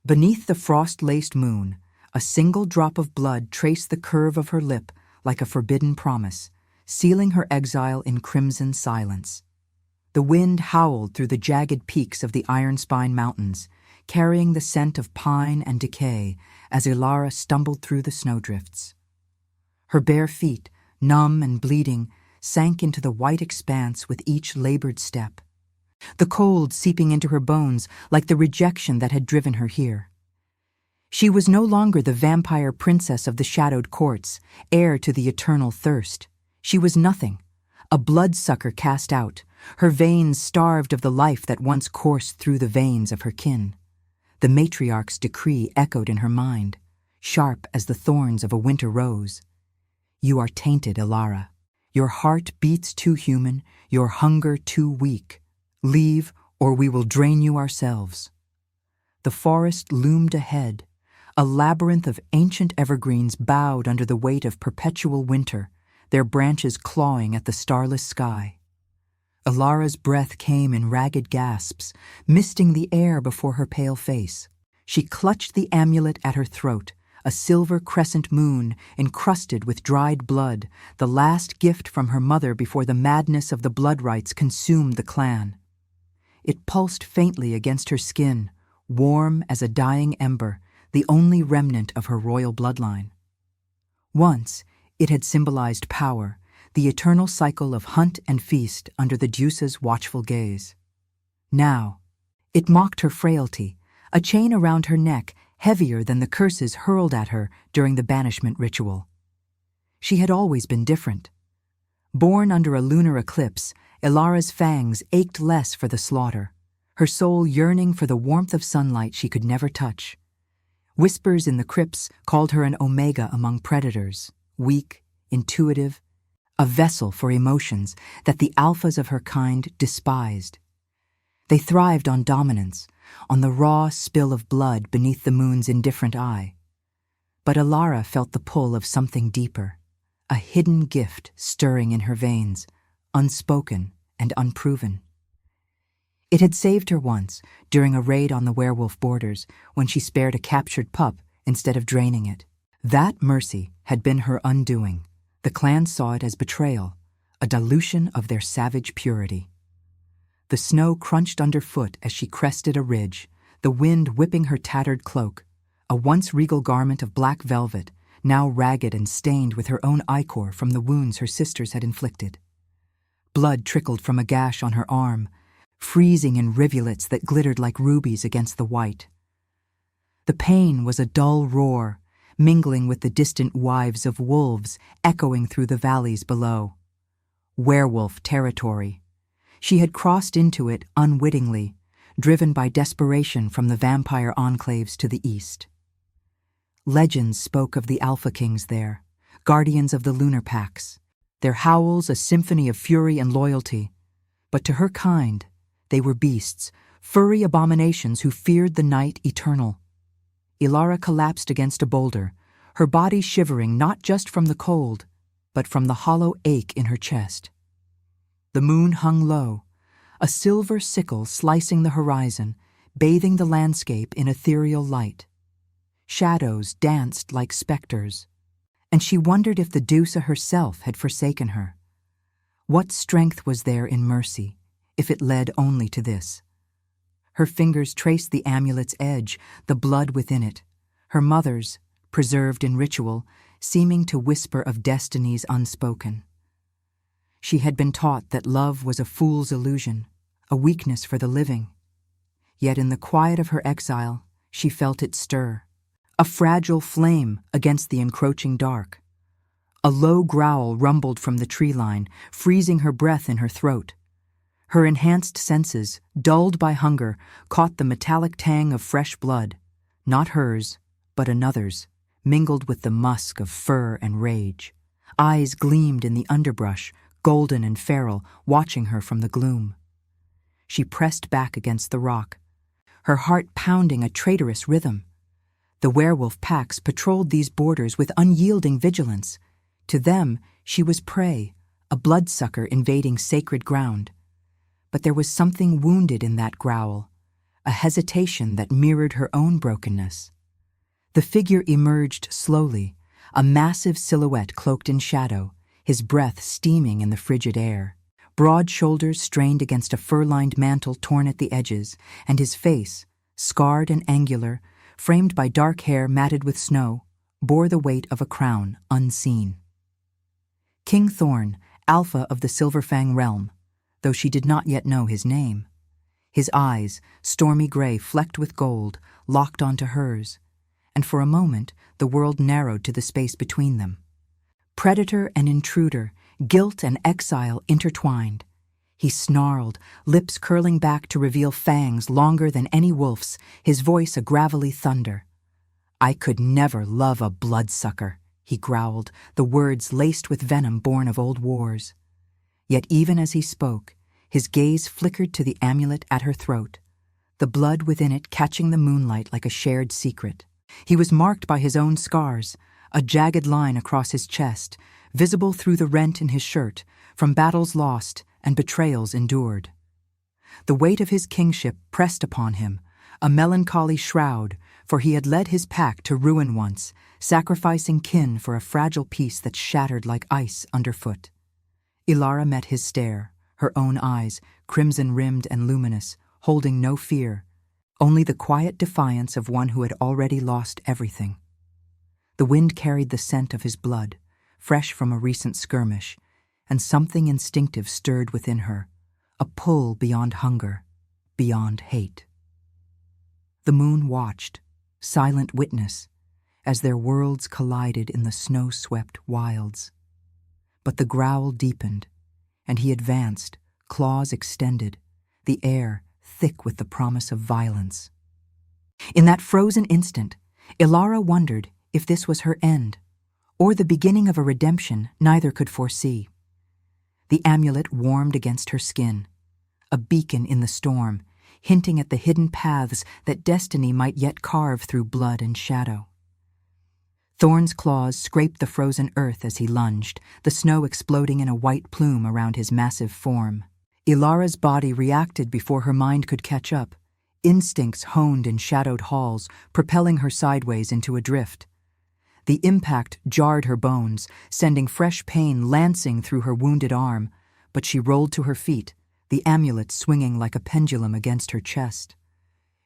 Beneath the frost-laced moon, a single drop of blood traced the curve of her lip like a forbidden promise, sealing her exile in crimson silence. The wind howled through the jagged peaks of the Ironspine Mountains, carrying the scent of pine and decay as Ilara stumbled through the snowdrifts. Her bare feet, numb and bleeding, sank into the white expanse with each labored step, the cold seeping into her bones like the rejection that had driven her here. She was no longer the vampire princess of the shadowed courts, heir to the eternal thirst. She was nothing, a bloodsucker cast out, her veins starved of the life that once coursed through the veins of her kin. The matriarch's decree echoed in her mind, sharp as the thorns of a winter rose. You are tainted, Ilara. Your heart beats too human, your hunger too weak. Leave, or we will drain you ourselves. The forest loomed ahead. A labyrinth of ancient evergreens bowed under the weight of perpetual winter, their branches clawing at the starless sky. Ilara's breath came in ragged gasps, misting the air before her pale face. She clutched the amulet at her throat, a silver crescent moon encrusted with dried blood, the last gift from her mother before the madness of the blood rites consumed the clan. It pulsed faintly against her skin, warm as a dying ember, the only remnant of her royal bloodline. Once, it had symbolized power, the eternal cycle of hunt and feast under the Deuce's watchful gaze. Now, it mocked her frailty, a chain around her neck heavier than the curses hurled at her during the banishment ritual. She had always been different. Born under a lunar eclipse, Ilara's fangs ached less for the slaughter, her soul yearning for the warmth of sunlight she could never touch. Whispers in the crypts called her an omega among predators, weak, intuitive, a vessel for emotions that the alphas of her kind despised. They thrived on dominance, on the raw spill of blood beneath the moon's indifferent eye. But Ilara felt the pull of something deeper, a hidden gift stirring in her veins, unspoken and unproven. It had saved her once, during a raid on the werewolf borders, when she spared a captured pup instead of draining it. That mercy had been her undoing. The clan saw it as betrayal, a dilution of their savage purity. The snow crunched underfoot as she crested a ridge, the wind whipping her tattered cloak, a once regal garment of black velvet, now ragged and stained with her own ichor from the wounds her sisters had inflicted. Blood trickled from a gash on her arm, freezing in rivulets that glittered like rubies against the white. The pain was a dull roar, mingling with the distant wives of wolves echoing through the valleys below. Werewolf territory. She had crossed into it unwittingly, driven by desperation from the vampire enclaves to the east. Legends spoke of the Alpha Kings there, guardians of the lunar pacts, their howls a symphony of fury and loyalty. But to her kind, they were beasts, furry abominations who feared the night eternal. Ilara collapsed against a boulder, her body shivering not just from the cold, but from the hollow ache in her chest. The moon hung low, a silver sickle slicing the horizon, bathing the landscape in ethereal light. Shadows danced like specters, and she wondered if the Deusa herself had forsaken her. What strength was there in mercy, if it led only to this? Her fingers traced the amulet's edge, the blood within it, her mother's, preserved in ritual, seeming to whisper of destinies unspoken. She had been taught that love was a fool's illusion, a weakness for the living. Yet in the quiet of her exile, she felt it stir, a fragile flame against the encroaching dark. A low growl rumbled from the tree line, freezing her breath in her throat. Her enhanced senses, dulled by hunger, caught the metallic tang of fresh blood, not hers, but another's, mingled with the musk of fur and rage. Eyes gleamed in the underbrush, golden and feral, watching her from the gloom. She pressed back against the rock, her heart pounding a traitorous rhythm. The werewolf packs patrolled these borders with unyielding vigilance. To them, she was prey, a bloodsucker invading sacred ground. But there was something wounded in that growl, a hesitation that mirrored her own brokenness. The figure emerged slowly, a massive silhouette cloaked in shadow, his breath steaming in the frigid air. Broad shoulders strained against a fur-lined mantle torn at the edges, and his face, scarred and angular, framed by dark hair matted with snow, bore the weight of a crown unseen. King Thorn, Alpha of the Silverfang realm, though she did not yet know his name. His eyes, stormy gray flecked with gold, locked onto hers, and for a moment the world narrowed to the space between them. Predator and intruder, guilt and exile intertwined. He snarled, lips curling back to reveal fangs longer than any wolf's, his voice a gravelly thunder. "I could never love a bloodsucker," he growled, the words laced with venom born of old wars. Yet even as he spoke, his gaze flickered to the amulet at her throat, the blood within it catching the moonlight like a shared secret. He was marked by his own scars, a jagged line across his chest, visible through the rent in his shirt, from battles lost and betrayals endured. The weight of his kingship pressed upon him, a melancholy shroud, for he had led his pack to ruin once, sacrificing kin for a fragile peace that shattered like ice underfoot. Ilara met his stare, her own eyes, crimson-rimmed and luminous, holding no fear, only the quiet defiance of one who had already lost everything. The wind carried the scent of his blood, fresh from a recent skirmish, and something instinctive stirred within her, a pull beyond hunger, beyond hate. The moon watched, silent witness, as their worlds collided in the snow-swept wilds. But the growl deepened, and he advanced, claws extended, the air thick with the promise of violence. In that frozen instant, Ilara wondered if this was her end, or the beginning of a redemption neither could foresee. The amulet warmed against her skin, a beacon in the storm, hinting at the hidden paths that destiny might yet carve through blood and shadow. Thorn's claws scraped the frozen earth as he lunged, the snow exploding in a white plume around his massive form. Ilara's body reacted before her mind could catch up, instincts honed in shadowed halls, propelling her sideways into a drift. The impact jarred her bones, sending fresh pain lancing through her wounded arm, but she rolled to her feet, the amulet swinging like a pendulum against her chest.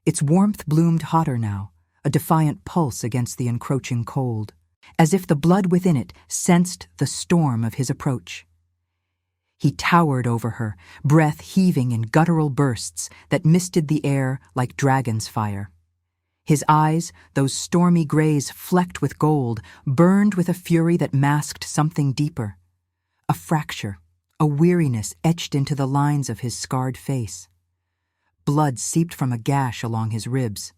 Its warmth bloomed hotter now, a defiant pulse against the encroaching cold, as if the blood within it sensed the storm of his approach. He towered over her, breath heaving in guttural bursts that misted the air like dragon's fire. His eyes, those stormy grays flecked with gold, burned with a fury that masked something deeper. A fracture, a weariness etched into the lines of his scarred face. Blood seeped from a gash along his ribs,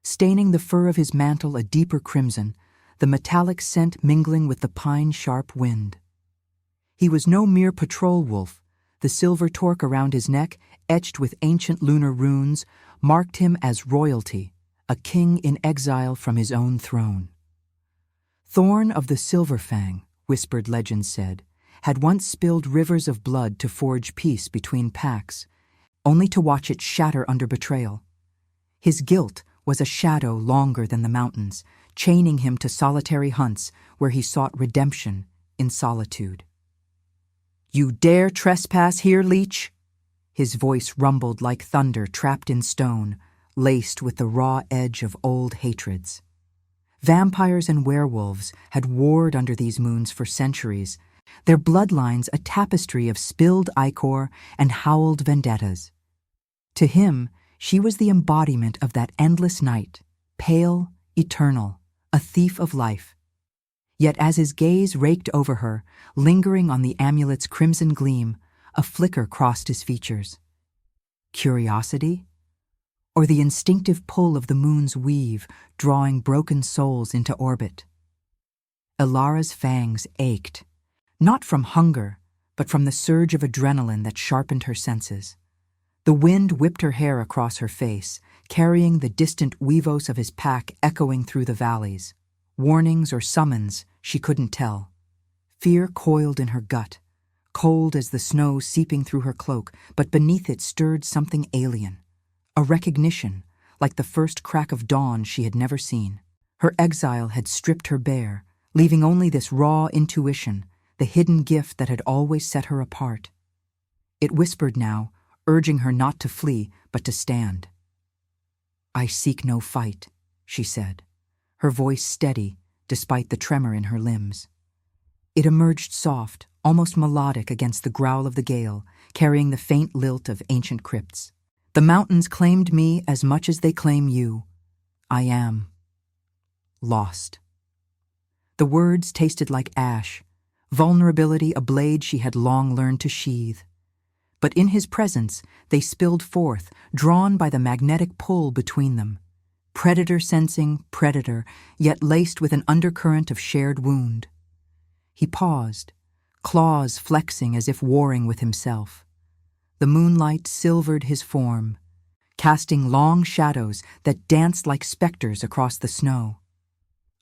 staining the fur of his mantle a deeper crimson, the metallic scent mingling with the pine-sharp wind. He was no mere patrol wolf. The silver torque around his neck, etched with ancient lunar runes, marked him as royalty, a king in exile from his own throne. Thorn of the Silverfang, whispered legend said, had once spilled rivers of blood to forge peace between packs, only to watch it shatter under betrayal. His guilt was a shadow longer than the mountains, chaining him to solitary hunts where he sought redemption in solitude. "You dare trespass here, leech?" His voice rumbled like thunder trapped in stone, laced with the raw edge of old hatreds. Vampires and werewolves had warred under these moons for centuries, their bloodlines a tapestry of spilled ichor and howled vendettas. To him, she was the embodiment of that endless night, pale, eternal, a thief of life. Yet as his gaze raked over her, lingering on the amulet's crimson gleam, a flicker crossed his features. Curiosity? Or the instinctive pull of the moon's weave, drawing broken souls into orbit? Ilara's fangs ached, not from hunger, but from the surge of adrenaline that sharpened her senses. The wind whipped her hair across her face, carrying the distant weavos of his pack echoing through the valleys. Warnings or summons, she couldn't tell. Fear coiled in her gut, cold as the snow seeping through her cloak, but beneath it stirred something alien, A recognition, like the first crack of dawn she had never seen. Her exile had stripped her bare, leaving only this raw intuition, the hidden gift that had always set her apart. It whispered now, urging her not to flee, but to stand. "I seek no fight," she said, her voice steady despite the tremor in her limbs. It emerged soft, almost melodic against the growl of the gale, carrying the faint lilt of ancient crypts. "The mountains claimed me as much as they claim you. I am lost." The words tasted like ash, vulnerability a blade she had long learned to sheathe. But in his presence, they spilled forth, drawn by the magnetic pull between them. Predator sensing predator, yet laced with an undercurrent of shared wound. He paused, claws flexing as if warring with himself. The moonlight silvered his form, casting long shadows that danced like specters across the snow.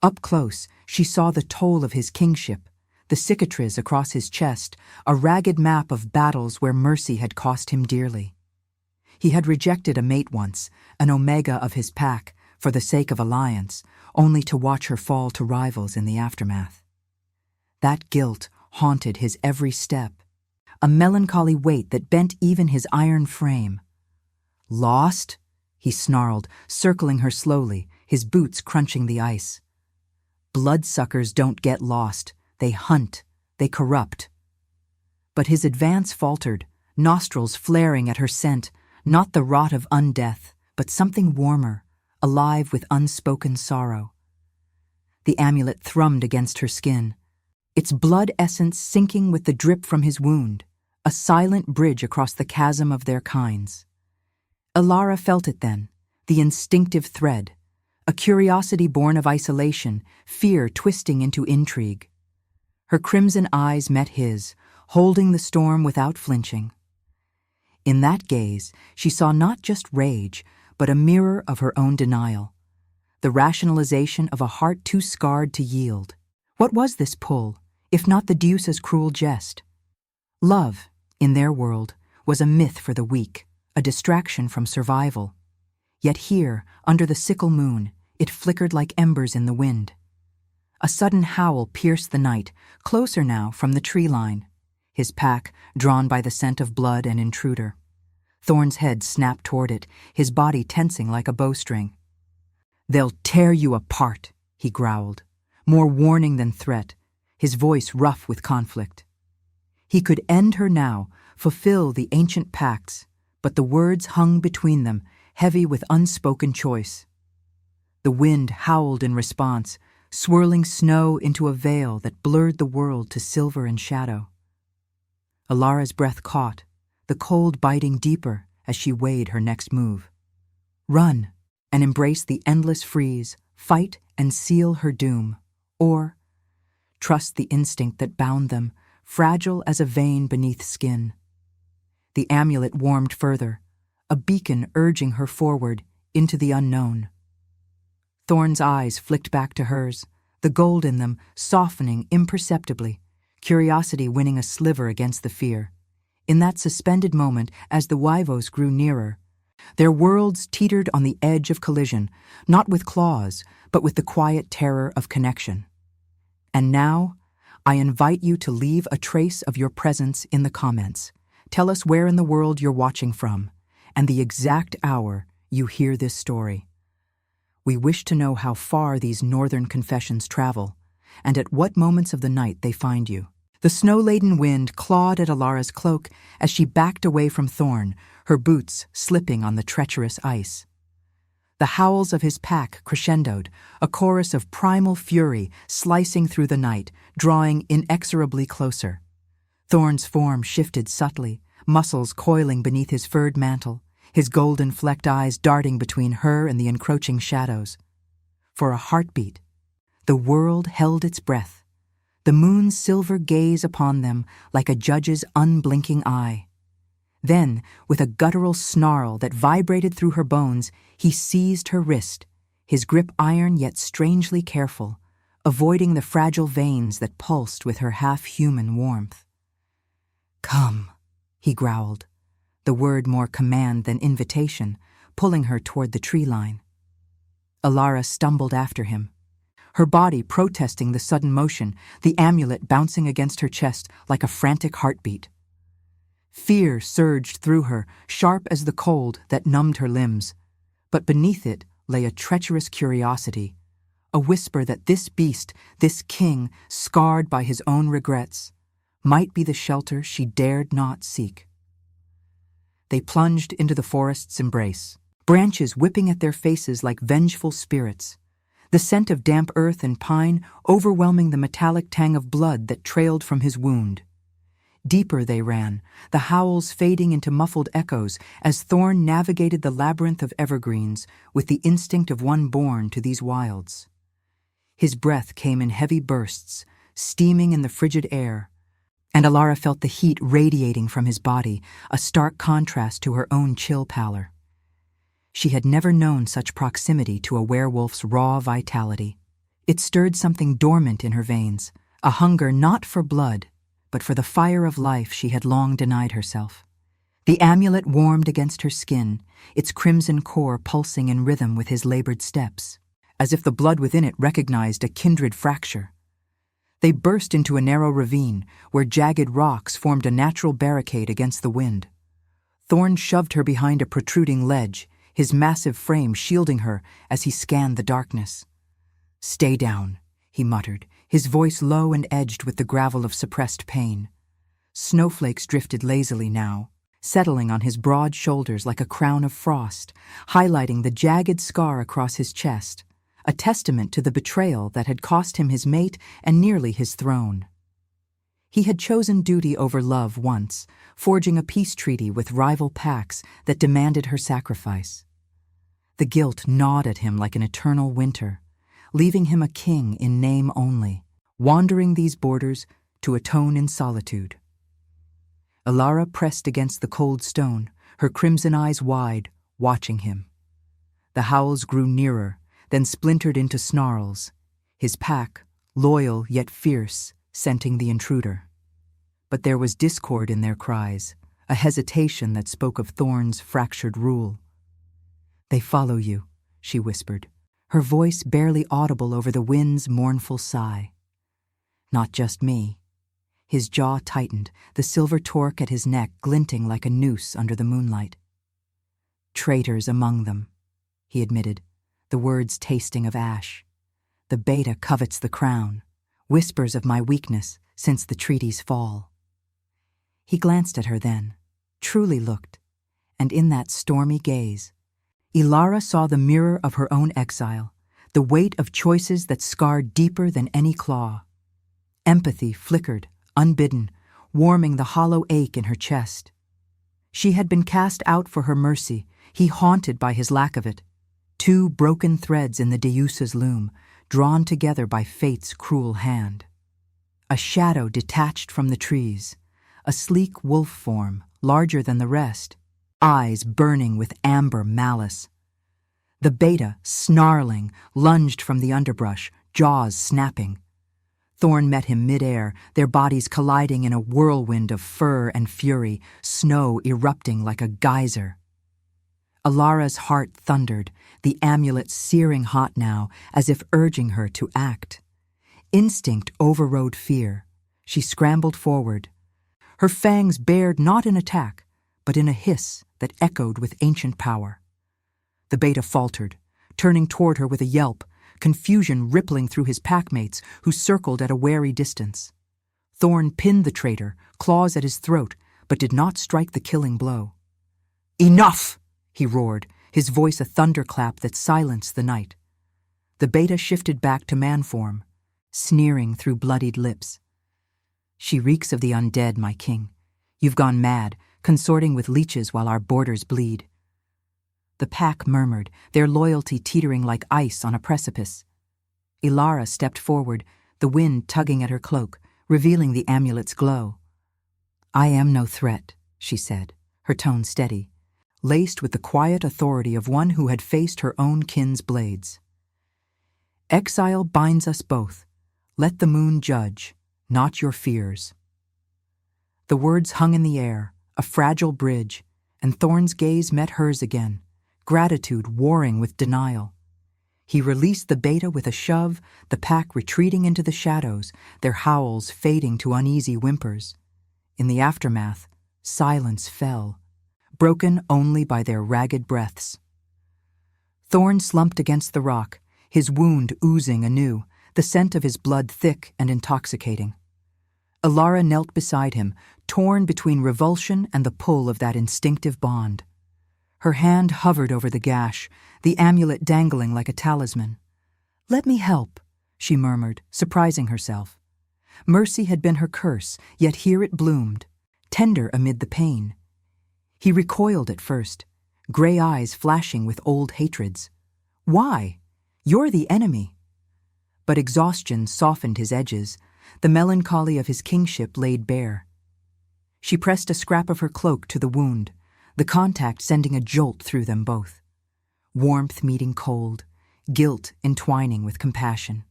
Up close, she saw the toll of his kingship, the cicatrice across his chest, a ragged map of battles where mercy had cost him dearly. He had rejected a mate once, an omega of his pack, for the sake of alliance, only to watch her fall to rivals in the aftermath. That guilt haunted his every step, a melancholy weight that bent even his iron frame. "Lost?" he snarled, circling her slowly, his boots crunching the ice. "Bloodsuckers don't get lost. They hunt. They corrupt." But his advance faltered, nostrils flaring at her scent, not the rot of undeath, but something warmer, alive with unspoken sorrow. The amulet thrummed against her skin, its blood essence sinking with the drip from his wound, a silent bridge across the chasm of their kinds. Alara felt it then, the instinctive thread, a curiosity born of isolation, fear twisting into intrigue. Her crimson eyes met his, holding the storm without flinching. In that gaze, she saw not just rage, but a mirror of her own denial, the rationalization of a heart too scarred to yield. What was this pull, if not the Deuce's cruel jest? Love, in their world, was a myth for the weak, a distraction from survival. Yet here, under the sickle moon, it flickered like embers in the wind. A sudden howl pierced the night, closer now from the tree line, his pack drawn by the scent of blood and intruder. Thorn's head snapped toward it, his body tensing like a bowstring. "They'll tear you apart," he growled, more warning than threat, his voice rough with conflict. He could end her now, fulfill the ancient pacts, but the words hung between them, heavy with unspoken choice. The wind howled in response, swirling snow into a veil that blurred the world to silver and shadow. Alara's breath caught, the cold biting deeper as she weighed her next move. Run and embrace the endless freeze, fight and seal her doom, or trust the instinct that bound them, fragile as a vein beneath skin. The amulet warmed further, a beacon urging her forward into the unknown. Thorn's eyes flicked back to hers, the gold in them softening imperceptibly, curiosity winning a sliver against the fear. In that suspended moment, as the Wyvos grew nearer, their worlds teetered on the edge of collision, not with claws, but with the quiet terror of connection. And now, I invite you to leave a trace of your presence in the comments. Tell us where in the world you're watching from, and the exact hour you hear this story. We wish to know how far these northern confessions travel, and at what moments of the night they find you. The snow-laden wind clawed at Alara's cloak as she backed away from Thorn, her boots slipping on the treacherous ice. The howls of his pack crescendoed, a chorus of primal fury slicing through the night, drawing inexorably closer. Thorn's form shifted subtly, muscles coiling beneath his furred mantle, his golden-flecked eyes darting between her and the encroaching shadows. For a heartbeat, the world held its breath, the moon's silver gaze upon them like a judge's unblinking eye. Then, with a guttural snarl that vibrated through her bones, he seized her wrist, his grip iron yet strangely careful, avoiding the fragile veins that pulsed with her half-human warmth. "Come," he growled, the word more command than invitation, pulling her toward the tree line. Ilara stumbled after him, her body protesting the sudden motion, the amulet bouncing against her chest like a frantic heartbeat. Fear surged through her, sharp as the cold that numbed her limbs, but beneath it lay a treacherous curiosity, a whisper that this beast, this king, scarred by his own regrets, might be the shelter she dared not seek. They plunged into the forest's embrace, branches whipping at their faces like vengeful spirits, the scent of damp earth and pine overwhelming the metallic tang of blood that trailed from his wound. Deeper they ran, the howls fading into muffled echoes as Thorn navigated the labyrinth of evergreens with the instinct of one born to these wilds. His breath came in heavy bursts, steaming in the frigid air, and Ilara felt the heat radiating from his body, a stark contrast to her own chill pallor. She had never known such proximity to a werewolf's raw vitality. It stirred something dormant in her veins, a hunger not for blood, but for the fire of life she had long denied herself. The amulet warmed against her skin, its crimson core pulsing in rhythm with his labored steps, as if the blood within it recognized a kindred fracture. They burst into a narrow ravine where jagged rocks formed a natural barricade against the wind. Thorn shoved her behind a protruding ledge, his massive frame shielding her as he scanned the darkness. "Stay down," he muttered, his voice low and edged with the gravel of suppressed pain. Snowflakes drifted lazily now, settling on his broad shoulders like a crown of frost, highlighting the jagged scar across his chest, a testament to the betrayal that had cost him his mate and nearly his throne. He had chosen duty over love once, forging a peace treaty with rival packs that demanded her sacrifice. The guilt gnawed at him like an eternal winter, leaving him a king in name only, wandering these borders to atone in solitude. Ilara pressed against the cold stone, her crimson eyes wide, watching him. The howls grew nearer, then splintered into snarls, his pack, loyal yet fierce, scenting the intruder. But there was discord in their cries, a hesitation that spoke of Thorn's fractured rule. "They follow you," she whispered, her voice barely audible over the wind's mournful sigh. "Not just me." His jaw tightened, the silver torque at his neck glinting like a noose under the moonlight. "Traitors among them," he admitted, the words tasting of ash. "The beta covets the crown, whispers of my weakness since the treaty's fall." He glanced at her then, truly looked, and in that stormy gaze, Ilara saw the mirror of her own exile, the weight of choices that scarred deeper than any claw. Empathy flickered, unbidden, warming the hollow ache in her chest. She had been cast out for her mercy, he haunted by his lack of it. Two broken threads in the Deusa's loom, drawn together by fate's cruel hand. A shadow detached from the trees, a sleek wolf form, larger than the rest, eyes burning with amber malice. The beta, snarling, lunged from the underbrush, jaws snapping. Thorn met him mid-air, their bodies colliding in a whirlwind of fur and fury, snow erupting like a geyser. Ilara's heart thundered, the amulet searing hot now, as if urging her to act. Instinct overrode fear. She scrambled forward. Her fangs bared not in attack, but in a hiss that echoed with ancient power. The beta faltered, turning toward her with a yelp, confusion rippling through his packmates who circled at a wary distance. Thorn pinned the traitor, claws at his throat, but did not strike the killing blow. "Enough!" he roared, his voice a thunderclap that silenced the night. The beta shifted back to man form, sneering through bloodied lips. "She reeks of the undead, my king. You've gone mad, consorting with leeches while our borders bleed." The pack murmured, their loyalty teetering like ice on a precipice. Ilara stepped forward, the wind tugging at her cloak, revealing the amulet's glow. "I am no threat," she said, her tone steady, laced with the quiet authority of one who had faced her own kin's blades. "Exile binds us both. Let the moon judge, not your fears." The words hung in the air, a fragile bridge, and Thorn's gaze met hers again, gratitude warring with denial. He released the beta with a shove, the pack retreating into the shadows, their howls fading to uneasy whimpers. In the aftermath, silence fell, broken only by their ragged breaths. Thorn slumped against the rock, his wound oozing anew, the scent of his blood thick and intoxicating. Ilara knelt beside him, torn between revulsion and the pull of that instinctive bond. Her hand hovered over the gash, the amulet dangling like a talisman. "Let me help," she murmured, surprising herself. Mercy had been her curse, yet here it bloomed, tender amid the pain. He recoiled at first, gray eyes flashing with old hatreds. "Why? You're the enemy." But exhaustion softened his edges, the melancholy of his kingship laid bare. She pressed a scrap of her cloak to the wound, the contact sending a jolt through them both. Warmth meeting cold, guilt entwining with compassion.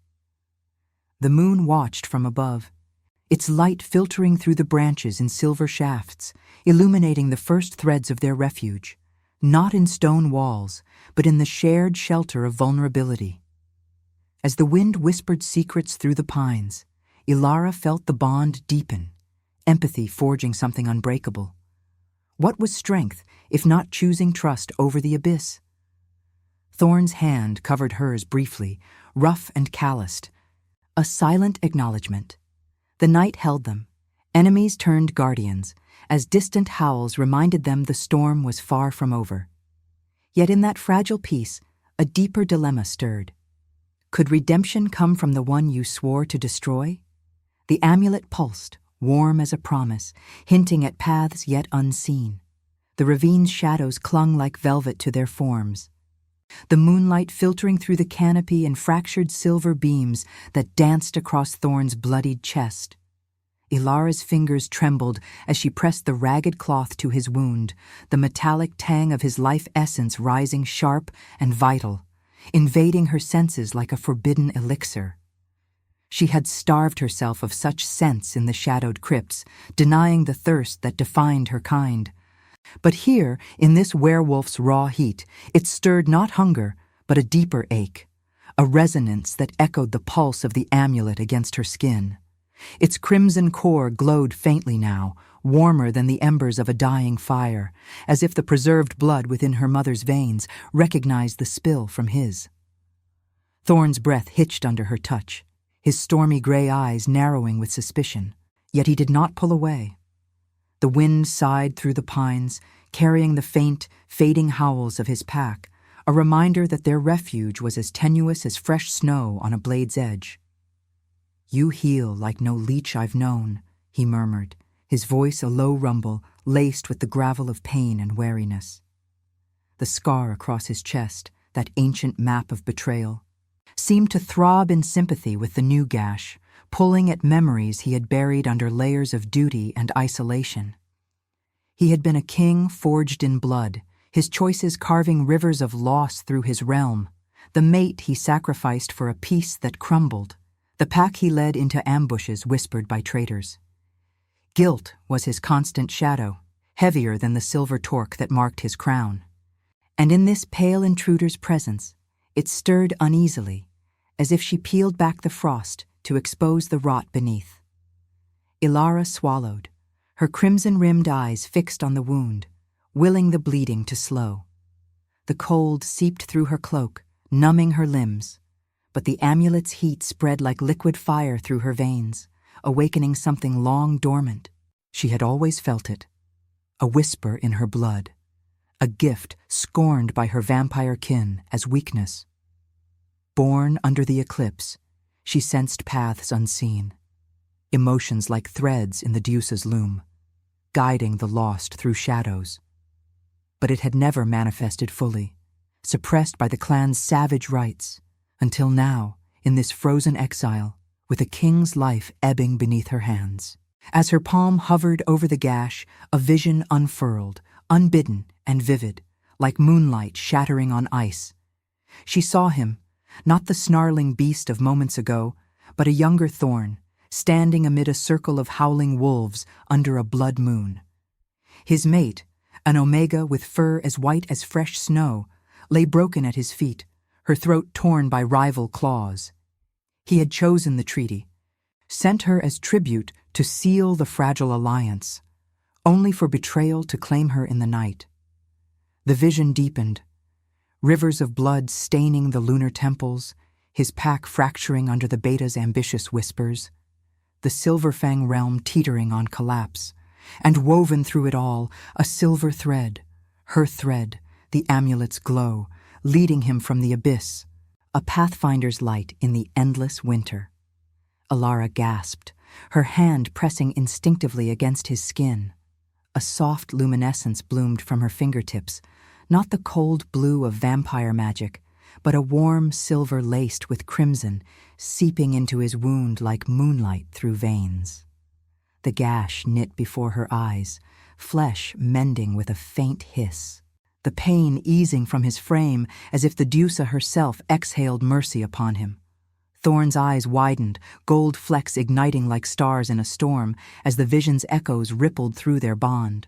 The moon watched from above, its light filtering through the branches in silver shafts, illuminating the first threads of their refuge, not in stone walls, but in the shared shelter of vulnerability. As the wind whispered secrets through the pines, Ilara felt the bond deepen, empathy forging something unbreakable. What was strength, if not choosing trust over the abyss? Thorn's hand covered hers briefly, rough and calloused. A silent acknowledgement. The night held them. Enemies turned guardians, as distant howls reminded them the storm was far from over. Yet in that fragile peace, a deeper dilemma stirred. Could redemption come from the one you swore to destroy? The amulet pulsed, warm as a promise, hinting at paths yet unseen. The ravine's shadows clung like velvet to their forms, the moonlight filtering through the canopy in fractured silver beams that danced across Thorn's bloodied chest. Ilara's fingers trembled as she pressed the ragged cloth to his wound, the metallic tang of his life essence rising sharp and vital, invading her senses like a forbidden elixir. She had starved herself of such scents in the shadowed crypts, denying the thirst that defined her kind. But here, in this werewolf's raw heat, it stirred not hunger, but a deeper ache, a resonance that echoed the pulse of the amulet against her skin. Its crimson core glowed faintly now, warmer than the embers of a dying fire, as if the preserved blood within her mother's veins recognized the spill from his. Thorn's breath hitched under her touch, his stormy gray eyes narrowing with suspicion, yet he did not pull away. The wind sighed through the pines, carrying the faint, fading howls of his pack, a reminder that their refuge was as tenuous as fresh snow on a blade's edge. "You heal like no leech I've known," he murmured, his voice a low rumble laced with the gravel of pain and wariness. The scar across his chest, that ancient map of betrayal, seemed to throb in sympathy with the new gash, pulling at memories he had buried under layers of duty and isolation. He had been a king forged in blood, his choices carving rivers of loss through his realm, the mate he sacrificed for a peace that crumbled, the pack he led into ambushes whispered by traitors. Guilt was his constant shadow, heavier than the silver torque that marked his crown. And in this pale intruder's presence, it stirred uneasily, as if she peeled back the frost to expose the rot beneath. Ilara swallowed, her crimson-rimmed eyes fixed on the wound, willing the bleeding to slow. The cold seeped through her cloak, numbing her limbs, but the amulet's heat spread like liquid fire through her veins, awakening something long dormant. She had always felt it, a whisper in her blood, a gift scorned by her vampire kin as weakness. Born under the eclipse, she sensed paths unseen, emotions like threads in the Deuce's loom, guiding the lost through shadows. But it had never manifested fully, suppressed by the clan's savage rites, until now, in this frozen exile, with a king's life ebbing beneath her hands. As her palm hovered over the gash, a vision unfurled, unbidden and vivid, like moonlight shattering on ice. She saw him, not the snarling beast of moments ago, but a younger Thorn, standing amid a circle of howling wolves under a blood moon. His mate, an omega with fur as white as fresh snow, lay broken at his feet, her throat torn by rival claws. He had chosen the treaty, sent her as tribute to seal the fragile alliance, only for betrayal to claim her in the night. The vision deepened, rivers of blood staining the lunar temples, his pack fracturing under the Beta's ambitious whispers, the Silverfang realm teetering on collapse, and woven through it all, a silver thread, her thread, the amulet's glow, leading him from the abyss, a pathfinder's light in the endless winter. Alara gasped, her hand pressing instinctively against his skin. A soft luminescence bloomed from her fingertips, not the cold blue of vampire magic, but a warm silver laced with crimson, seeping into his wound like moonlight through veins. The gash knit before her eyes, flesh mending with a faint hiss, the pain easing from his frame as if the Deusa herself exhaled mercy upon him. Thorn's eyes widened, gold flecks igniting like stars in a storm as the vision's echoes rippled through their bond.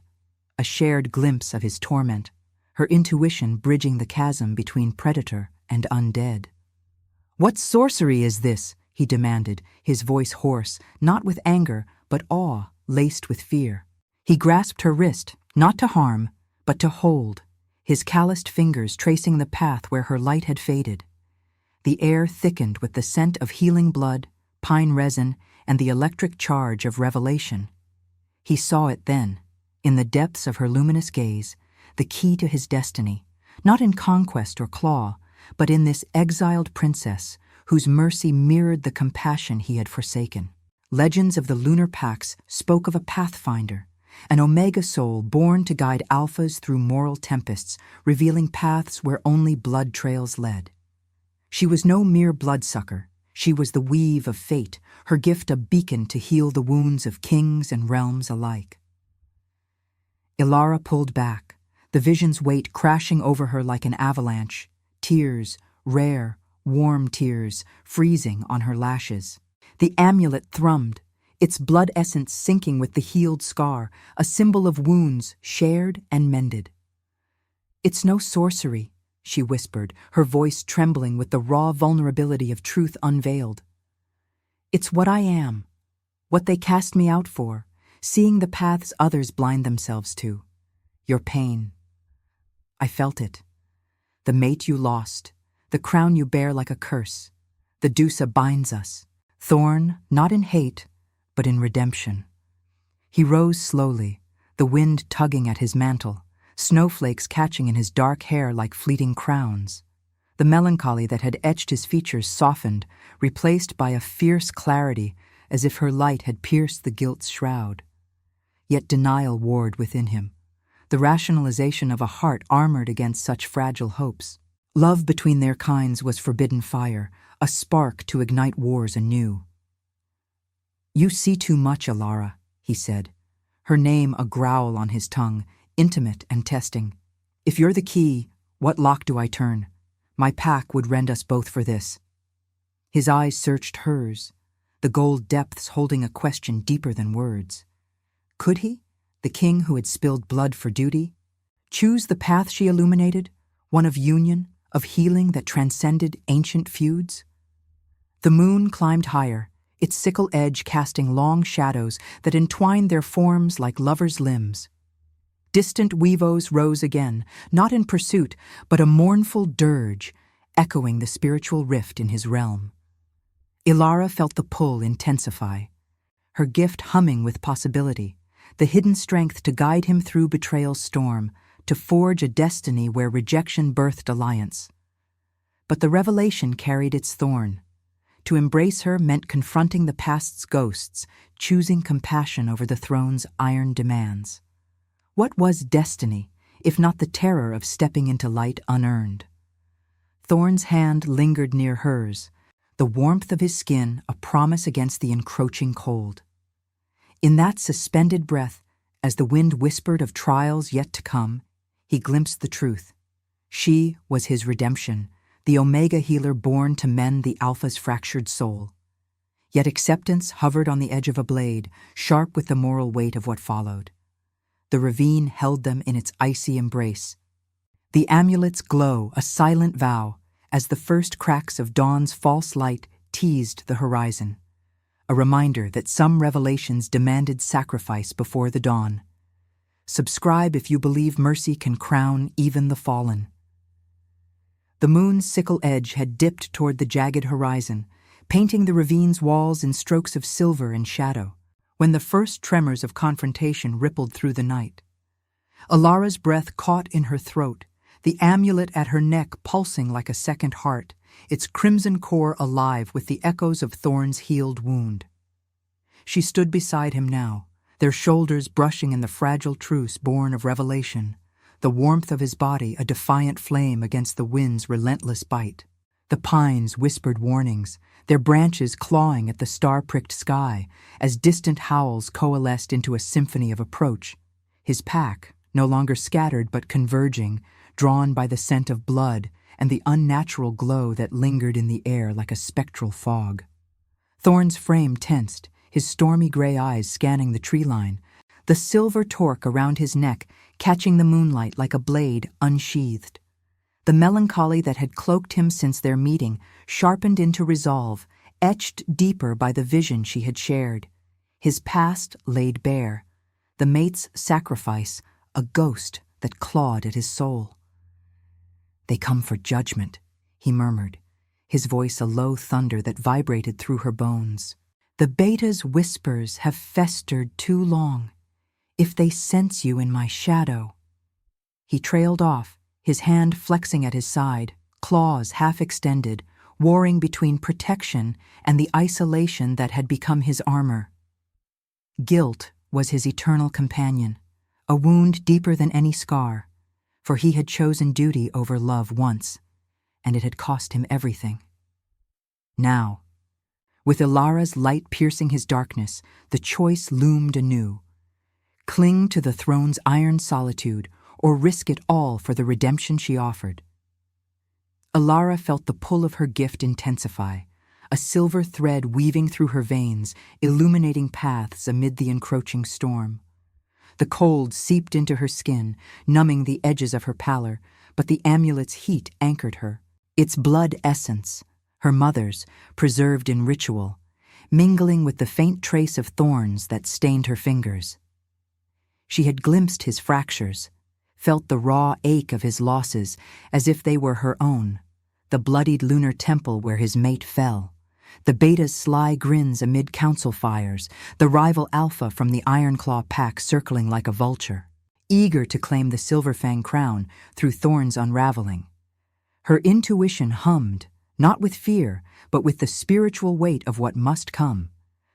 A shared glimpse of his torment, her intuition bridging the chasm between predator and undead. "What sorcery is this?" he demanded, his voice hoarse, not with anger, but awe laced with fear. He grasped her wrist, not to harm, but to hold, his calloused fingers tracing the path where her light had faded. The air thickened with the scent of healing blood, pine resin, and the electric charge of revelation. He saw it then, in the depths of her luminous gaze, the key to his destiny, not in conquest or claw, but in this exiled princess whose mercy mirrored the compassion he had forsaken. Legends of the lunar pacts spoke of a pathfinder, an omega soul born to guide alphas through moral tempests, revealing paths where only blood trails led. She was no mere bloodsucker. She was the weave of fate, her gift a beacon to heal the wounds of kings and realms alike. Ilara pulled back, the vision's weight crashing over her like an avalanche, tears, rare, warm tears, freezing on her lashes. The amulet thrummed, its blood essence sinking with the healed scar, a symbol of wounds shared and mended. "It's no sorcery," she whispered, her voice trembling with the raw vulnerability of truth unveiled. "It's what I am, what they cast me out for, seeing the paths others blind themselves to. Your pain. I felt it. The mate you lost, the crown you bear like a curse. The Deusa binds us. Thorn, not in hate, but in redemption." He rose slowly, the wind tugging at his mantle, snowflakes catching in his dark hair like fleeting crowns. The melancholy that had etched his features softened, replaced by a fierce clarity as if her light had pierced the guilt's shroud. Yet denial warred within him, the rationalization of a heart armored against such fragile hopes. Love between their kinds was forbidden fire, a spark to ignite wars anew. "You see too much, Alara," he said, her name a growl on his tongue, intimate and testing. "If you're the key, what lock do I turn? My pack would rend us both for this." His eyes searched hers, the gold depths holding a question deeper than words. Could he, the king who had spilled blood for duty, choose the path she illuminated, one of union, of healing that transcended ancient feuds? The moon climbed higher, its sickle edge casting long shadows that entwined their forms like lovers' limbs. Distant weavos rose again, not in pursuit, but a mournful dirge, echoing the spiritual rift in his realm. Ilara felt the pull intensify, her gift humming with possibility, the hidden strength to guide him through betrayal's storm, to forge a destiny where rejection birthed alliance. But the revelation carried its thorn. To embrace her meant confronting the past's ghosts, choosing compassion over the throne's iron demands. What was destiny, if not the terror of stepping into light unearned? Thorn's hand lingered near hers, the warmth of his skin a promise against the encroaching cold. In that suspended breath, as the wind whispered of trials yet to come, he glimpsed the truth. She was his redemption, the Omega healer born to mend the Alpha's fractured soul. Yet acceptance hovered on the edge of a blade, sharp with the moral weight of what followed. The ravine held them in its icy embrace. The amulets glow, a silent vow, as the first cracks of dawn's false light teased the horizon, a reminder that some revelations demanded sacrifice before the dawn. Subscribe if you believe mercy can crown even the fallen. The moon's sickle edge had dipped toward the jagged horizon, painting the ravine's walls in strokes of silver and shadow, when the first tremors of confrontation rippled through the night. Alara's breath caught in her throat, the amulet at her neck pulsing like a second heart, its crimson core alive with the echoes of Thorn's healed wound. She stood beside him now, their shoulders brushing in the fragile truce born of revelation, the warmth of his body a defiant flame against the wind's relentless bite. The pines whispered warnings, their branches clawing at the star-pricked sky as distant howls coalesced into a symphony of approach. His pack, no longer scattered but converging, drawn by the scent of blood and the unnatural glow that lingered in the air like a spectral fog. Thorn's frame tensed, his stormy gray eyes scanning the tree line, the silver torque around his neck catching the moonlight like a blade unsheathed. The melancholy that had cloaked him since their meeting sharpened into resolve, etched deeper by the vision she had shared. His past laid bare, the mate's sacrifice a ghost that clawed at his soul. "They come for judgment," he murmured, his voice a low thunder that vibrated through her bones. "The beta's whispers have festered too long. If they sense you in my shadow." He trailed off, his hand flexing at his side, claws half extended, warring between protection and the isolation that had become his armor. Guilt was his eternal companion, a wound deeper than any scar, for he had chosen duty over love once, and it had cost him everything. Now, with Ilara's light piercing his darkness, the choice loomed anew. Cling to the throne's iron solitude, or risk it all for the redemption she offered. Ilara felt the pull of her gift intensify, a silver thread weaving through her veins, illuminating paths amid the encroaching storm. The cold seeped into her skin, numbing the edges of her pallor, but the amulet's heat anchored her. Its blood essence, her mother's, preserved in ritual, mingling with the faint trace of thorns that stained her fingers. She had glimpsed his fractures, felt the raw ache of his losses as if they were her own, the bloodied lunar temple where his mate fell, the beta's sly grins amid council fires, the rival alpha from the Ironclaw pack circling like a vulture, eager to claim the Silverfang crown through Thorn's unraveling. Her intuition hummed, not with fear, but with the spiritual weight of what must come.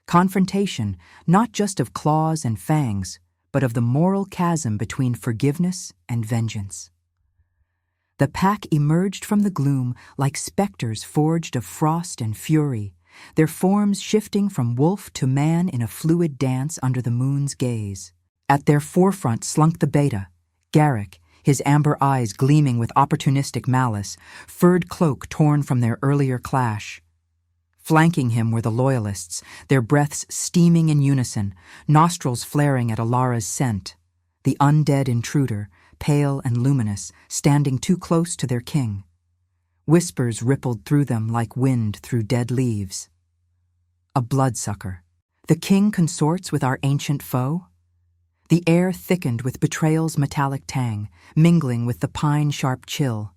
Confrontation, not just of claws and fangs, but of the moral chasm between forgiveness and vengeance. The pack emerged from the gloom like specters forged of frost and fury, their forms shifting from wolf to man in a fluid dance under the moon's gaze. At their forefront slunk the beta, Garrick, his amber eyes gleaming with opportunistic malice, furred cloak torn from their earlier clash. Flanking him were the loyalists, their breaths steaming in unison, nostrils flaring at Ilara's scent. The undead intruder, pale and luminous, standing too close to their king. Whispers rippled through them like wind through dead leaves. A bloodsucker. The king consorts with our ancient foe? The air thickened with betrayal's metallic tang, mingling with the pine-sharp chill.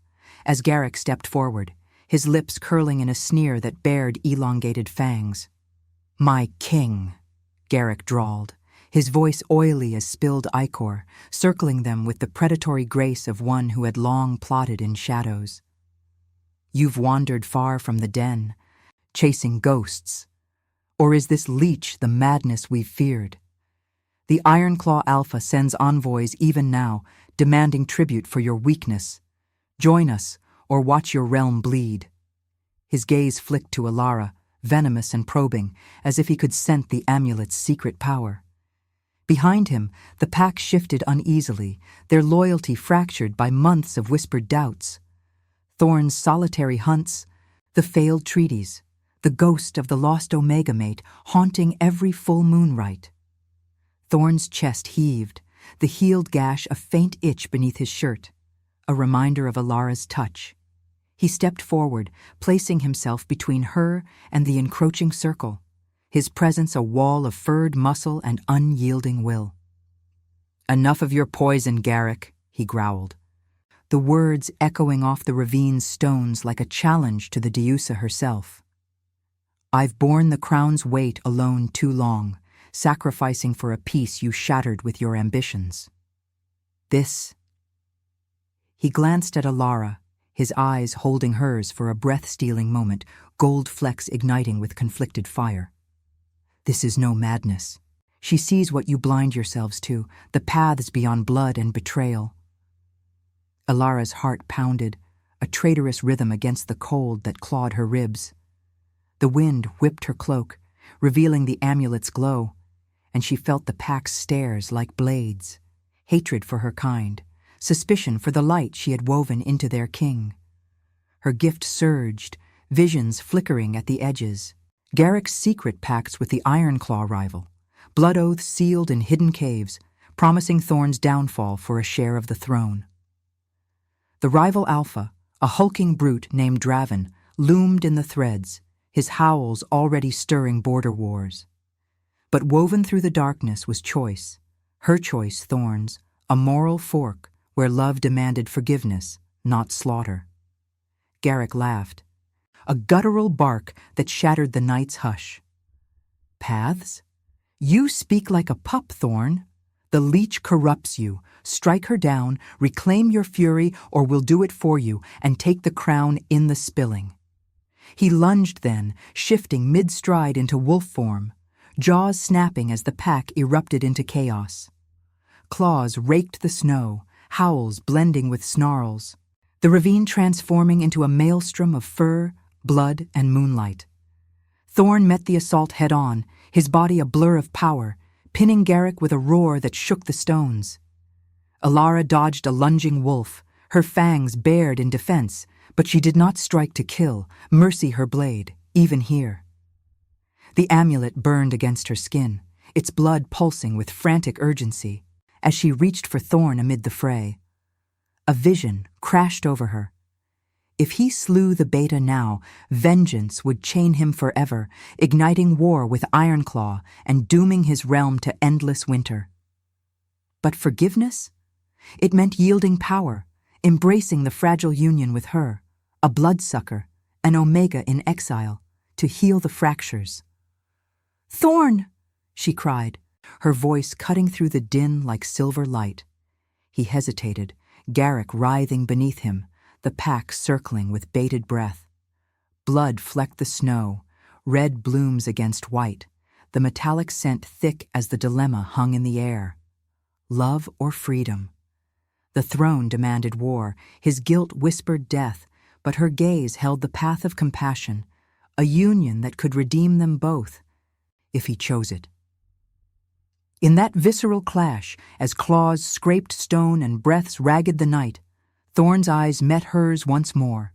As Garrick stepped forward, his lips curling in a sneer that bared elongated fangs. "My king," Garrick drawled, his voice oily as spilled ichor, circling them with the predatory grace of one who had long plotted in shadows. "You've wandered far from the den, chasing ghosts. Or is this leech the madness we've feared? The Ironclaw Alpha sends envoys even now, demanding tribute for your weakness. Join us, or watch your realm bleed." His gaze flicked to Ilara, venomous and probing, as if he could scent the amulet's secret power. Behind him, the pack shifted uneasily, their loyalty fractured by months of whispered doubts. Thorn's solitary hunts, the failed treaties, the ghost of the lost Omega mate haunting every full moon rite. Thorn's chest heaved, the healed gash a faint itch beneath his shirt. a reminder of Alara's touch. He stepped forward, placing himself between her and the encroaching circle, his presence a wall of furred muscle and unyielding will. "Enough of your poison, Garrick," he growled, the words echoing off the ravine's stones like a challenge to the Deusa herself. "I've borne the crown's weight alone too long, sacrificing for a peace you shattered with your ambitions. This—" He glanced at Alara, his eyes holding hers for a breath-stealing moment, gold flecks igniting with conflicted fire. "This is no madness. She sees what you blind yourselves to, the paths beyond blood and betrayal." Alara's heart pounded, a traitorous rhythm against the cold that clawed her ribs. The wind whipped her cloak, revealing the amulet's glow, and she felt the pack's stares like blades, hatred for her kind, suspicion for the light she had woven into their king. Her gift surged, visions flickering at the edges. Garrick's secret pacts with the Ironclaw rival, blood oaths sealed in hidden caves, promising Thorn's downfall for a share of the throne. The rival Alpha, a hulking brute named Draven, loomed in the threads, his howls already stirring border wars. But woven through the darkness was choice, her choice Thorn's, a moral fork where love demanded forgiveness, not slaughter. Garrick laughed, a guttural bark that shattered the night's hush. "Paths? You speak like a pup, Thorn. The leech corrupts you. Strike her down, reclaim your fury, or we'll do it for you and take the crown in the spilling." He lunged then, shifting mid-stride into wolf form, jaws snapping as the pack erupted into chaos. Claws raked the snow, howls blending with snarls, the ravine transforming into a maelstrom of fur, blood, and moonlight. Thorn met the assault head-on, his body a blur of power, pinning Garrick with a roar that shook the stones. Alara dodged a lunging wolf, her fangs bared in defense, but she did not strike to kill, mercy her blade, even here. The amulet burned against her skin, its blood pulsing with frantic urgency, as she reached for Thorn amid the fray. A vision crashed over her. If he slew the beta now, vengeance would chain him forever, igniting war with Ironclaw and dooming his realm to endless winter. But forgiveness? It meant yielding power, embracing the fragile union with her, a bloodsucker, an Omega in exile, to heal the fractures. "Thorn!" she cried, her voice cutting through the din like silver light. He hesitated, Garrick writhing beneath him, the pack circling with bated breath. Blood flecked the snow, red blooms against white, the metallic scent thick as the dilemma hung in the air. Love or freedom? The throne demanded war, his guilt whispered death, but her gaze held the path of compassion, a union that could redeem them both, if he chose it. In that visceral clash, as claws scraped stone and breaths ragged the night, Thorn's eyes met hers once more.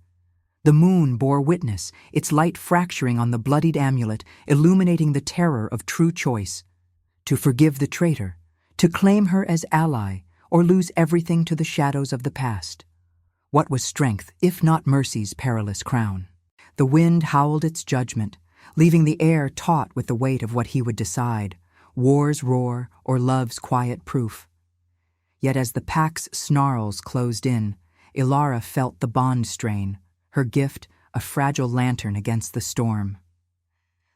The moon bore witness, its light fracturing on the bloodied amulet, illuminating the terror of true choice. To forgive the traitor, to claim her as ally, or lose everything to the shadows of the past. What was strength, if not mercy's perilous crown? The wind howled its judgment, leaving the air taut with the weight of what he would decide, war's roar or love's quiet proof. Yet as the pack's snarls closed in, Ilara felt the bond strain, her gift a fragile lantern against the storm.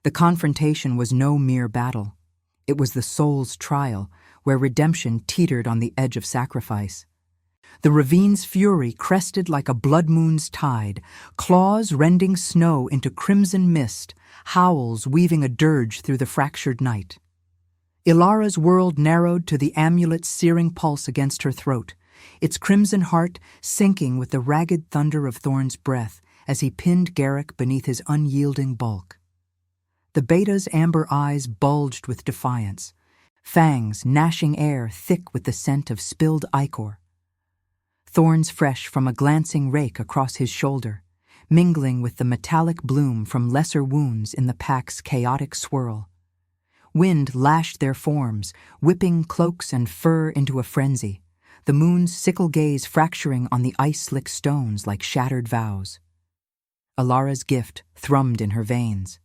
The confrontation was no mere battle. It was the soul's trial, where redemption teetered on the edge of sacrifice. The ravine's fury crested like a blood moon's tide, claws rending snow into crimson mist, howls weaving a dirge through the fractured night. Ilara's world narrowed to the amulet's searing pulse against her throat, its crimson heart sinking with the ragged thunder of Thorn's breath as he pinned Garrick beneath his unyielding bulk. The beta's amber eyes bulged with defiance, fangs gnashing air thick with the scent of spilled ichor. Thorns fresh from a glancing rake across his shoulder, mingling with the metallic bloom from lesser wounds in the pack's chaotic swirl. Wind lashed their forms, whipping cloaks and fur into a frenzy, the moon's sickle gaze fracturing on the ice-slick stones like shattered vows. Alara's gift thrummed in her veins.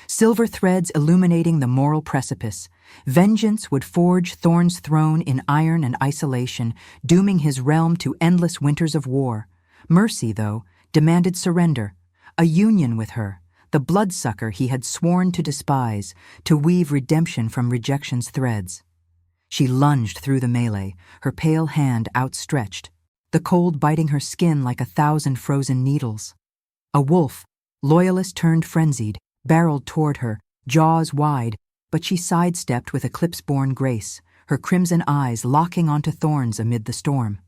Silver threads illuminating the moral precipice. Vengeance would forge Thorn's throne in iron and isolation, dooming his realm to endless winters of war. Mercy, though, demanded surrender, a union with her, the bloodsucker he had sworn to despise, to weave redemption from rejection's threads. She lunged through the melee, her pale hand outstretched, the cold biting her skin like 1,000 frozen needles. A wolf, loyalist turned frenzied, barreled toward her, jaws wide, but she sidestepped with eclipse-born grace, her crimson eyes locking onto Thorn's amid the storm.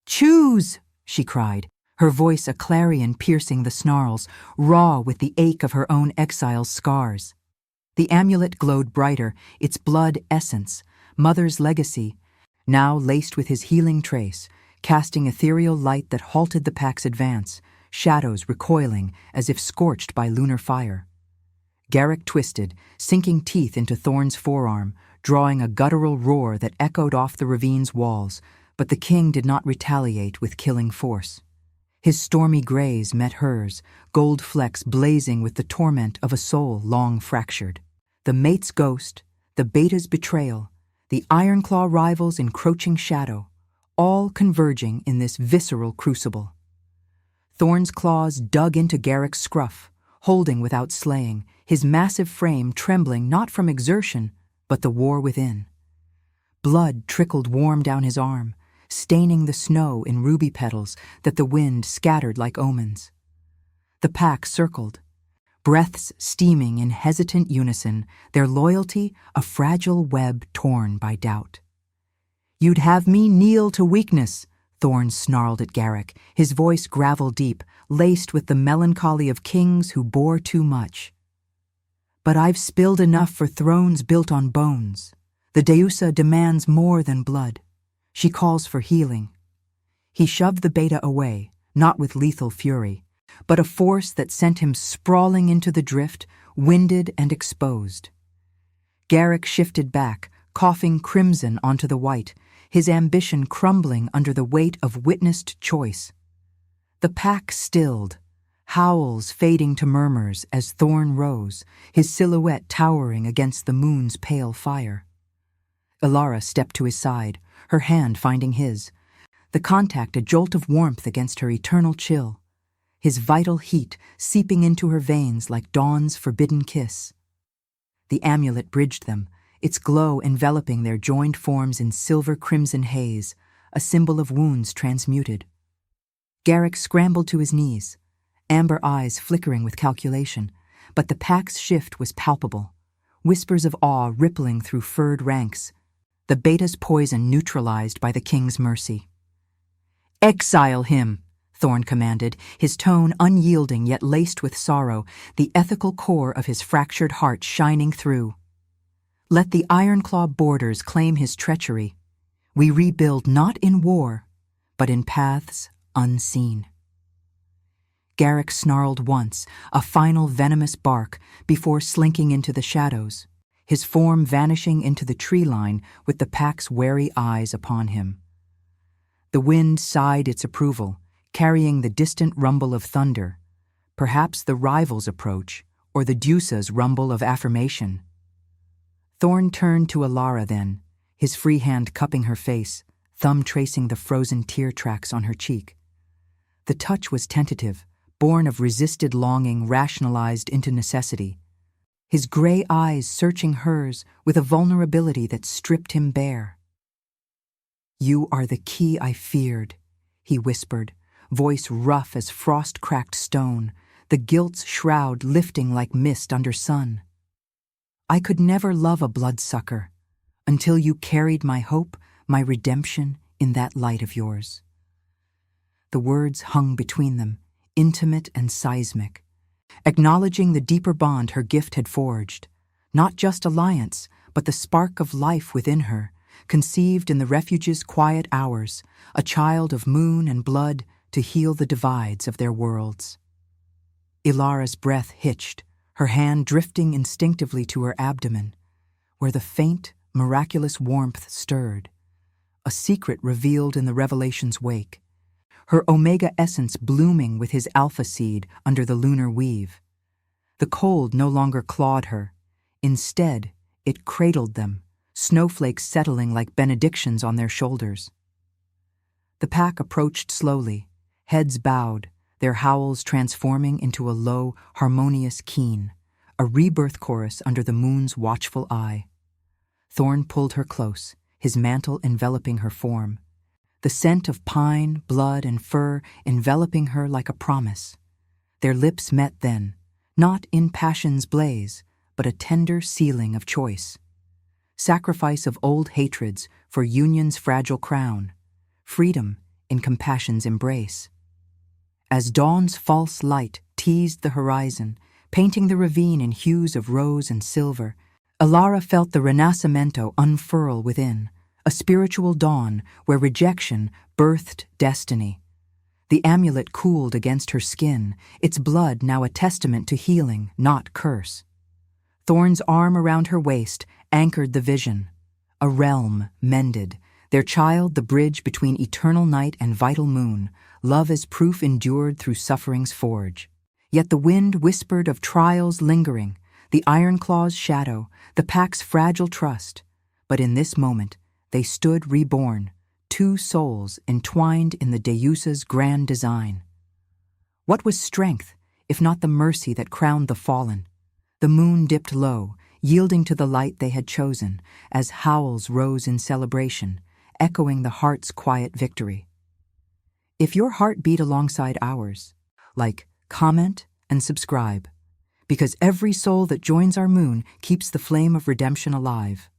"Choose!" she cried, her voice a clarion piercing the snarls, raw with the ache of her own exile's scars. The amulet glowed brighter, its blood essence, Mother's legacy, now laced with his healing trace, casting ethereal light that halted the pack's advance, shadows recoiling as if scorched by lunar fire. Garrick twisted, sinking teeth into Thorn's forearm, drawing a guttural roar that echoed off the ravine's walls, but the king did not retaliate with killing force. His stormy grays met hers, gold flecks blazing with the torment of a soul long fractured. The mate's ghost, the beta's betrayal, the Ironclaw rival's encroaching shadow, all converging in this visceral crucible. Thorn's claws dug into Garrick's scruff, holding without slaying, his massive frame trembling not from exertion, but the war within. Blood trickled warm down his arm, staining the snow in ruby petals that the wind scattered like omens. The pack circled, breaths steaming in hesitant unison, their loyalty a fragile web torn by doubt. "You'd have me kneel to weakness," Thorn snarled at Garrick, his voice gravel-deep, laced with the melancholy of kings who bore too much. "But I've spilled enough for thrones built on bones. The Deusa demands more than blood. She calls for healing." He shoved the beta away, not with lethal fury, but a force that sent him sprawling into the drift, winded and exposed. Garrick shifted back, coughing crimson onto the white, his ambition crumbling under the weight of witnessed choice. The pack stilled, howls fading to murmurs as Thorn rose, his silhouette towering against the moon's pale fire. Ilara stepped to his side, her hand finding his, the contact a jolt of warmth against her eternal chill, his vital heat seeping into her veins like dawn's forbidden kiss. The amulet bridged them, its glow enveloping their joined forms in silver-crimson haze, a symbol of wounds transmuted. Garrick scrambled to his knees, amber eyes flickering with calculation, but the pack's shift was palpable, whispers of awe rippling through furred ranks, the beta's poison neutralized by the king's mercy. "Exile him," Thorn commanded, his tone unyielding yet laced with sorrow, the ethical core of his fractured heart shining through. "Let the Ironclaw borders claim his treachery. We rebuild not in war, but in paths unseen." Garrick snarled once, a final venomous bark, before slinking into the shadows, his form vanishing into the tree line with the pack's wary eyes upon him. The wind sighed its approval, carrying the distant rumble of thunder, perhaps the rival's approach, or the Deusa's rumble of affirmation. Thorn turned to Ilara then, his free hand cupping her face, thumb tracing the frozen tear tracks on her cheek. The touch was tentative, born of resisted longing rationalized into necessity, his gray eyes searching hers with a vulnerability that stripped him bare. "You are the key I feared," he whispered, voice rough as frost-cracked stone, the guilt's shroud lifting like mist under sun. "I could never love a bloodsucker until you carried my hope, my redemption, in that light of yours." The words hung between them, intimate and seismic, acknowledging the deeper bond her gift had forged, not just alliance, but the spark of life within her, conceived in the refuge's quiet hours, a child of moon and blood to heal the divides of their worlds. Ilara's breath hitched, her hand drifting instinctively to her abdomen, where the faint, miraculous warmth stirred, a secret revealed in the revelation's wake, her omega essence blooming with his alpha seed under the lunar weave. The cold no longer clawed her. Instead, it cradled them, snowflakes settling like benedictions on their shoulders. The pack approached slowly, heads bowed, their howls transforming into a low, harmonious keen, a rebirth chorus under the moon's watchful eye. Thorn pulled her close, his mantle enveloping her form, the scent of pine, blood, and fur enveloping her like a promise. Their lips met then, not in passion's blaze, but a tender sealing of choice. Sacrifice of old hatreds for union's fragile crown, freedom in compassion's embrace. As dawn's false light teased the horizon, painting the ravine in hues of rose and silver, Alara felt the Renascimento unfurl within, a spiritual dawn where rejection birthed destiny. The amulet cooled against her skin, its blood now a testament to healing, not curse. Thorn's arm around her waist anchored the vision. A realm mended, their child the bridge between eternal night and vital moon, love as proof endured through suffering's forge. Yet the wind whispered of trials lingering, the Ironclaw's shadow, the pack's fragile trust. But in this moment, they stood reborn, two souls entwined in the Deusa's grand design. What was strength, if not the mercy that crowned the fallen? The moon dipped low, yielding to the light they had chosen, as howls rose in celebration, echoing the heart's quiet victory. If your heart beat alongside ours, like, comment, and subscribe, because every soul that joins our moon keeps the flame of redemption alive.